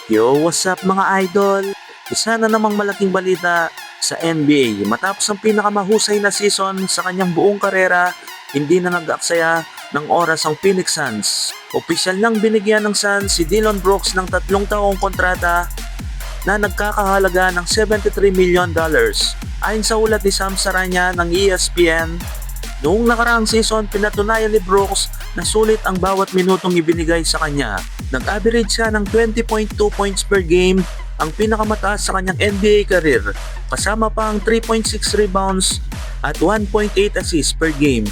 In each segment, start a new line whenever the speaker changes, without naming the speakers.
Yo, what's up mga idol? Isa na namang malaking balita sa NBA. Matapos ang pinakamahusay na season sa kanyang buong karera, hindi na nag-aksaya ng oras ang Phoenix Suns. Opisyal nang binigyan ng Suns si Dillon Brooks ng 3 taong kontrata na nagkakahalaga ng $73 million. Ayon sa ulat ni Sam Saranya ng ESPN, noong nakaraang season, pinatunayan ni Brooks na sulit ang bawat minutong ibinigay sa kanya. Nag-average siya ng 20.2 points per game, ang pinakamataas sa kanyang NBA career, kasama pa ang 3.6 rebounds at 1.8 assists per game.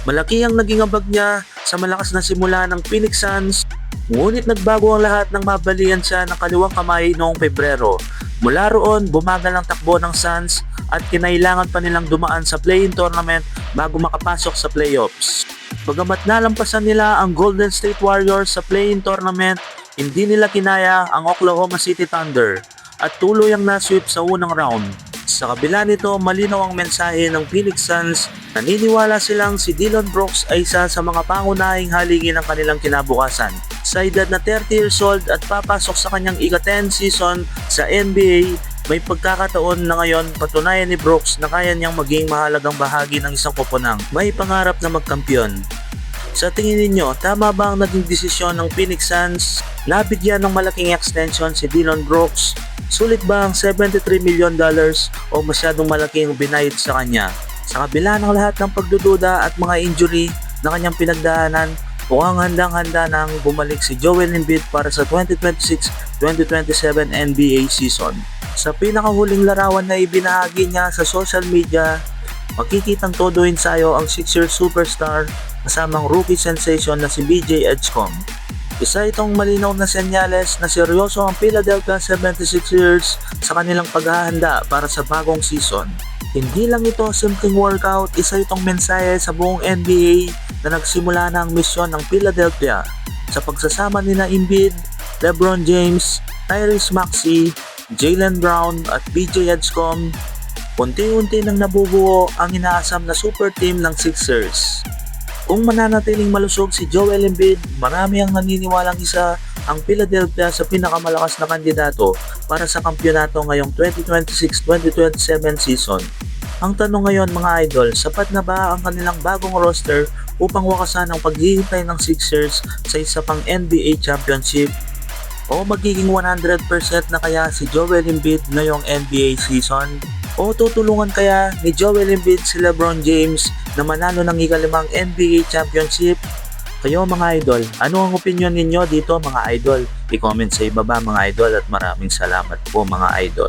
Malaki ang naging ambag niya sa malakas na simula ng Phoenix Suns, ngunit nagbago ang lahat nang mabalian siya ng kaliwang kamay noong Pebrero. Mula roon, bumagal ang takbo ng Suns at kinailangan pa nilang dumaan sa play-in tournament bago makapasok sa playoffs. Bagamat nalampasan nila ang Golden State Warriors sa play-in tournament, hindi nila kinaya ang Oklahoma City Thunder at tuluyang na-sweep sa unang round. Sa kabila nito, malinaw ang mensahe ng Phoenix Suns. Naniniwala silang si Dillon Brooks ay isa sa mga pangunahing haligi ng kanilang kinabukasan. Sa edad na 30 years old at papasok sa kanyang ika-10 season sa NBA, may pagkakataon na ngayon patunayan ni Brooks na kaya niyang maging mahalagang bahagi ng isang koponang may pangarap na magkampiyon. Sa tingin ninyo, tama ba ang naging desisyon ng Phoenix Suns na bigyan ng malaking extension si Dillon Brooks? Sulit ba ang $73 million o masyadong malaki ang binayad sa kanya? Sa kabila ng lahat ng pagdududa at mga injury na kanyang pinagdaanan, mukhang handang-handa nang bumalik si Joel Embiid para sa 2026-2027 NBA season. Sa pinakahuling larawan na ibinahagi niya sa social media, makikitang todo ensayo ang Sixers superstar kasamang rookie sensation na si BJ Edgecomb. Isa itong malinaw na senyales na seryoso ang Philadelphia 76ers sa kanilang paghahanda para sa bagong season. Hindi lang ito simpleng workout, isa itong mensahe sa buong NBA na nagsimula na ang misyon ng Philadelphia sa pagsasama nina Embiid, LeBron James, Tyrese Maxey, Jaylen Brown at BJ Edgecomb. Unti-unti nang nabubuo ang inaasam na super team ng Sixers. Kung mananatiling malusog si Joel Embiid, marami ang naniniwalang isa ang Philadelphia sa pinakamalakas na kandidato para sa kampyonato ngayong 2026-2027 season. Ang tanong ngayon mga idol, sapat na ba ang kanilang bagong roster upang wakasan ang paghihintay ng Sixers sa isa pang NBA championship? O magiging 100% na kaya si Joel Embiid ngayong NBA season? O tutulungan kaya ni Joel Embiid si LeBron James na manalo ng ika-5 NBA championship? Kayo mga idol, ano ang opinion ninyo dito mga idol? I-comment sa ibaba mga idol at maraming salamat po mga idol.